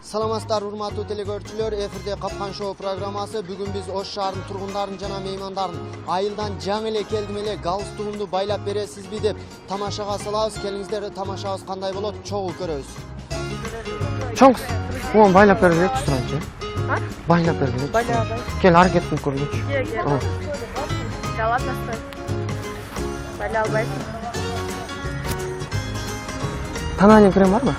Саламатсыздар, урматтуу телекөрүүчүлөр, эфирде Капкан шоу программасы. Бүгүн биз Ош шаарынын тургундарын жана меймандарын айылдан жаңы эле келдим эле галстугумду байлап бересизби деп тамашага салабыз. Келиңиздер, тамашабыз кандай болот, чогуу көрөбүз. Чоңкус, onu байлап бербейчи суранчы. Байлап бербейчи. Байлабай. Кел, аракетин көргүнчү. Да ладно, стой. Байла албайсың. Тональный крем барбы?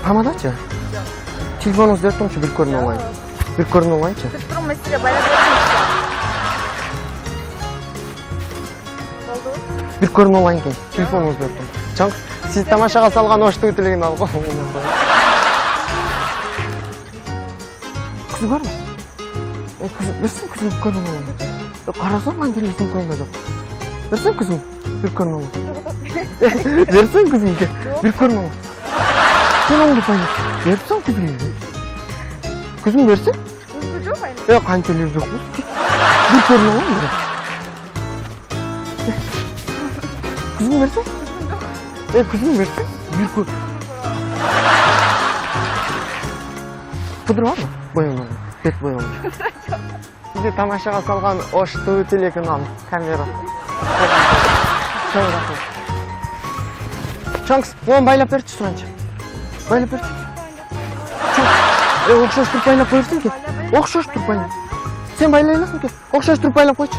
Помадачы? Телефонуңузду берсеңчи, бир көрүнүп алайын. Бир көрүнүп алайынчы. Тұрмын мәселе байлап берсеңші. Болды? Бир көрүнүп алайын кен. Телефонуңузду берсең. Чоңкус, сиз тамашага салган оштуу тилегин алып коюңуз. Кыз барбы? Кыз берсең, кызым көрүнүп алайын. Карасаң, кантип элесин коюңда жок. Берсең кызым, бир көрүнүп алайын. Берсең кызым, бир көрүнүп алайын. Sen onu paylaş. Versen kızım. Kızım versen? Kızım yok aynı. Kanteler yok mu? Bir sorun var mı? Kızım versen? Kızım versen? Bir kur. Pudra var mı? Boyamalı. Bet boyamalı. Size tamaşaga salgan Oş TV telekanal kamera. Чоңкус, onu байлап берчи суранчы. Байлап берчи. Окшош туруп байлап койсуң ки. Окшош туруп байлап. Сен байлай аласың ки. Окшош туруп байлап койчу.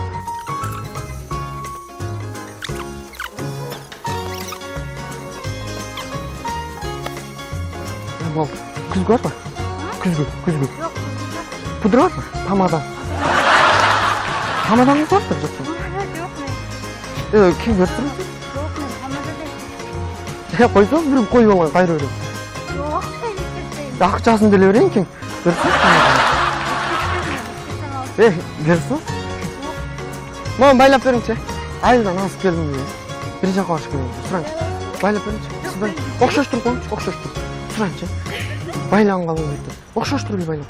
Болду. Күзгү барбы? Күзгү. Жоқ, Пудра барбы? Помада. Помадаңыз барбы жокпу? жоқ, Ким берсин? жоқ, хамада Койсоң, бир коюп алайын, кайра берем. жоқ, Акчасын деле берейин ким? Берсин. Берсин. Маған байлап беріңші. Айылдан асып келдім дейін. Бір жаққа ашып келдім. Сұраншы. Байлап беріңші. Оқшаш тұр қойыңшы, оқшаш тұр. Сұраншы. Байлаған қалың дейді. Оқшаш тұр бей байлап.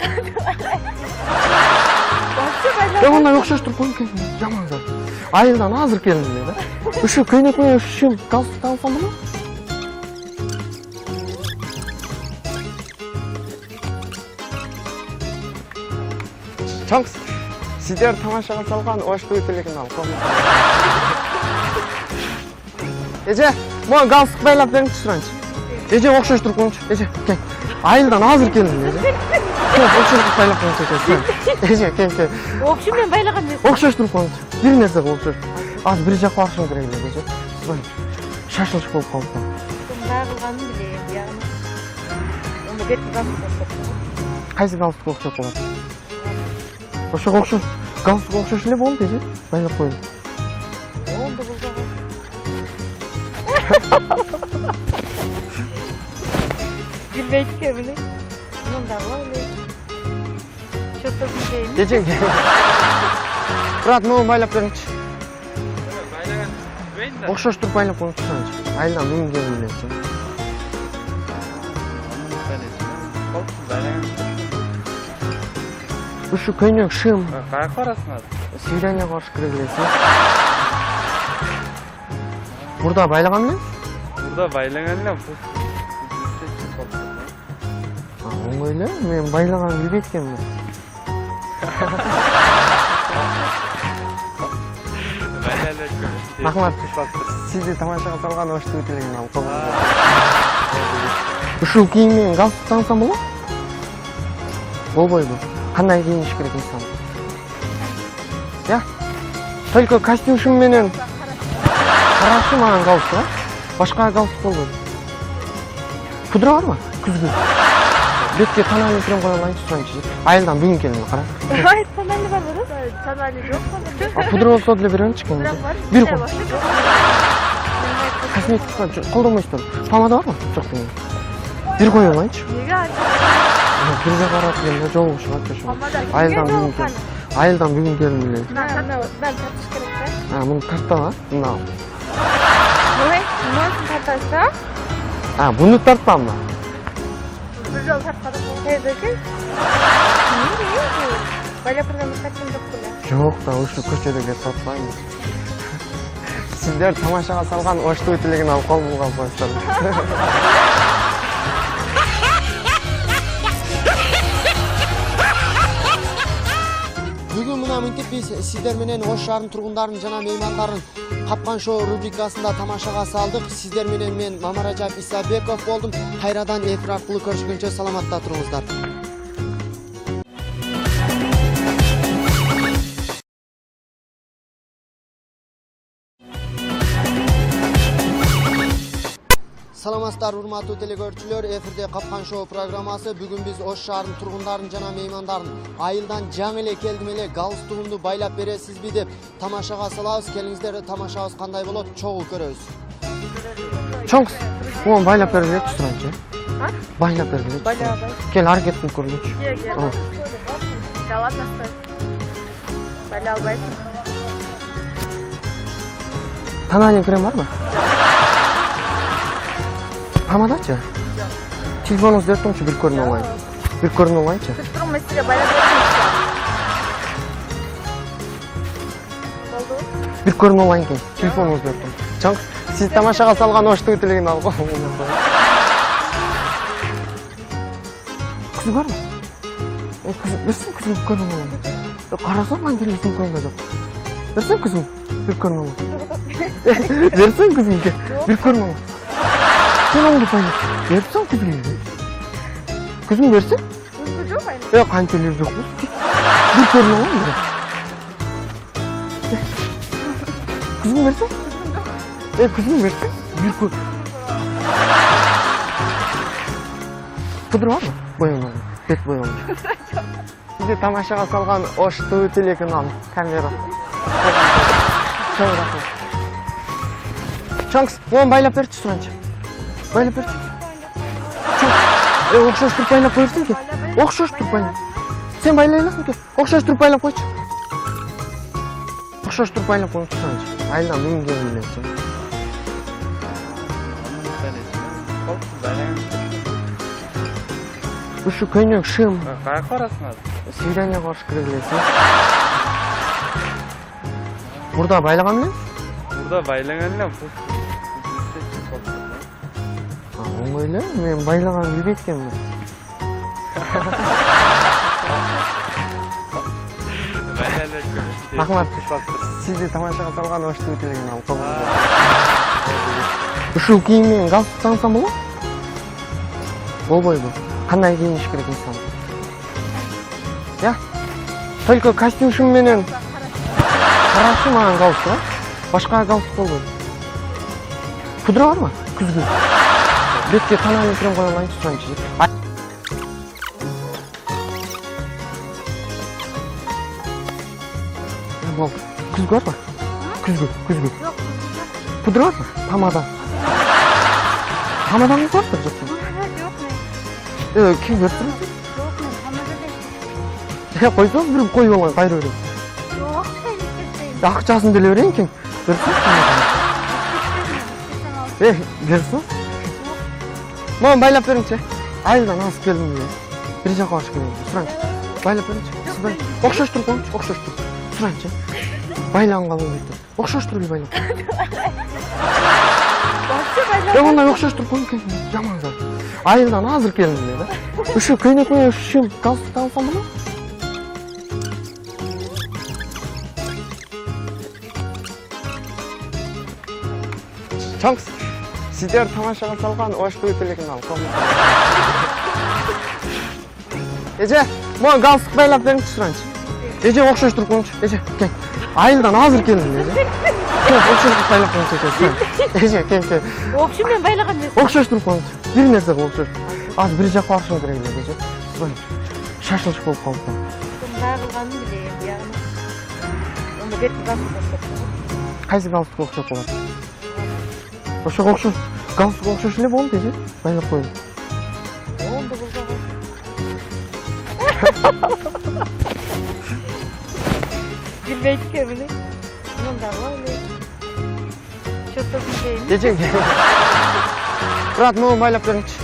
Ондай оқшаш тұр қойың келдім. Жаман зар. Айылдан азыр келдім дейді. Үші көйнекме үшім галстук алсам ма? Чоңкус, сиздер тамашага салган Ош TV телеканалы коммент. Эже, мага галстук байлап бериңчи суранчы. Эже окшош туруп коюңчу. Эже, кел. Айылдан азыр келдим, эже. Окшош туруп байлап коюңчу. Эже, кел. Окшу мен байлаган эмес. Окшош туруп коюңчу. Бир нерсе окшош. Азыр бир жакка барышым керек эле, эже. Шашылыш болуп калды. Дагылганын билем, яғни. Оны беріп галстук. Кайсы галстук окшош болот? Ошого окшош. Галстук окшош эле болду, эже. Байлап коюм. Онды булдагы. Билбейт мени. Мындагы эле. Чөтөсүн дейм. Эже. Брат, муну байлап бериңчи. Окшош туруп байлап коюңчу суранчы. Айылдан бүгүн келип элесиң. Ушу көйнөк шым. Каяка барасың азыр? Свиданияга барыш керек элесиң. Мурда байлаган элем? Мурда байлаган элем. Оңой эле, мен байлаганын билбейт экенмин. Рахмат. Сизди тамашага салган Ош TV телеканалы коммент. Ушул кийиммен галстук таңсам болот? Болбойбу. Кандай кийиниш керек инсан? Я? Только костюмшим менен карашы маған галстук, башка галстук болбойт. Пудра барбы? Күзгү. Бетке тональный крем коя алайынчы суранчы. Айылдан бүгүн келдим, кара. Ай, тональный бар болот? Тональный жок. Пудра болсо деле беремчи кем? Бир кол. Косметика колдонбойсуздар. Помада барбы? Жок дейм. Бир коя алайынчы. Неге? Бир жакка барат келем, жолугушуп атпашым. Айылдан бүгүн келдим эле. Бәл тартыш керек да. Муну тартпа, мына. Ой, муну тартасың? Буну тартпамбы? Бір жол тартпадық. Тезеки? Байлап тұрған мақсатым жоқ беле. Жок да, ушу көчөдөгө тартпайм. Сиздер тамашага салган Ош TV телеканалын кол булган коюңуздар. жана мынтип биз сиздер менен Ош шаарынын тургундарын жана меймандарын Капкан шоу рубрикасында тамашага салдык. Сиздер менен мен Мамаражап Исабеков болдум. Кайрадан эфир аркылуу көрүшкөнчө саламатта туруңуздар. Саламатсыздар урматтуу телекөрүүчүлөр, эфирде Капкан шоу программасы. Бүгүн биз Ош шаарынын тургундарын жана меймандарын айылдан жаңы эле келдим эле галстугумду байлап бересизби деп тамашага салабыз. Келиңиздер, тамашабыз кандай болот, чогуу көрөбүз. Чоңкус, onu байлап бергилечи суранчы. Байлап бергилечи. Байлабай. Кел, аракетин көргүлөчү. Да ладно, стой. Байлабай. Тональный крем барбы? Помадачы? Телефонуңузду берсеңчи, бир көрүнүп алайын. Бир көрүнүп алайынчы. Туруң, мен сизге байлап берсем. Болду? Бир көрүнүп алайын экен. Телефонуңузду берсем. Чоңкус, сиз тамашага салган Оштуу тилегин алып. Кыз барбы? Кыз, берсең кызым, көрүнүп алайын. Карасам ан телевизион коюнда жок. Берсең кызым, бир көрүнүп алайын. Берсең кызым, бир көрүнүп алайын. Sen onu paylaş. Versen kızım. Kızım versin. Uzun yok aynı. Kanteler yok mu? Bir körün olur mu? Kızım versin. Kızım versin. Bir kör. Pudra var mı? Boyanalım. Bet boyanalım. Sizi tamaşaga salgan Oştuu Telekin alın. Kamera. Çok rahmet. Çanks, onu baylap verçi surançı. Байлап берчи. Окшош туруп байлап коерсуң ке. Окшош туруп байлап. Сен байлай аласың ке. Окшош туруп байлап койчу. Окшош туруп байлап койчу санчы. Айылдан бүгүн келдим эле. Ушу көйнөк шым. Каяка барасың азыр? Свиданияга каршы кире келесиң. Мурда байлаган менен? Мурда байлаган элем. Öyle men baylagan bilbey ekенмин. Рахмат. Сизди тамашага салган Оштуу Телегин алып коюңуз. Ушул кийиммен галстук тагсам болот? Болбойбу. Кандай кийиниш керек инсан? Я. Только костюм менен карашы маған галстук, а? Башка галстук болбойт. Пудра барбы? Күзгү. Бетке тональный крем коя алайынчы суранчы. Бол. Күзгү барбы? Күзгү. Пудра барбы? Помада. Помадаңыз барбы жок? Yok Ким берсин? men hamada deyim. Койсоң бир коюп алайын, кайра берем. Yok sen gitmeyin. Акчасын деле берейин ким? Берсин. Берсин. Маған байлап беріңші. Айылдан асып келдім бе. Бір жаққа ашып келдім. Сұраншы. Байлап беріңші. Оқшаш тұр қойыңшы. Оқшаш тұр. Сұраншы. Байлаған қалың бетті. Оқшаш тұр бе байлап. Ондай оқшаш тұр қойың. Жаман зар. Айылдан азыр келдім бе. Үші көйнек мен үшім галстук алсам бұны? Чоңкус. Сиздер тамашага салган Оштуу Телегин алып коюңуз. Эже, мага галстук байлап бериңчи суранчы. Эже окшош туруп коюңчу. Эже, кел. Айылдан азыр келдим, эже. Кел, окшош туруп байлап коюңчу. Эже, кел. Окшу мен байлаган эмес. Окшош туруп коюңчу. Бир нерсе окшош. Азыр бир жакка барышым керек эле, эже. Суранчы. Шашылыш болуп калыптыр. Мындай кылганын билем, ягы. Онда бетке галстук окшоп. Кайсы галстук окшоп болот? Ошого окшош. Галстук окшош эле болду, эже. Байлап коюң. Онда болсо. Bilmeydik evini. Bunun da var öyle. Çok da bir şeymiş. Эже. Брат, мага байлап бериңчи.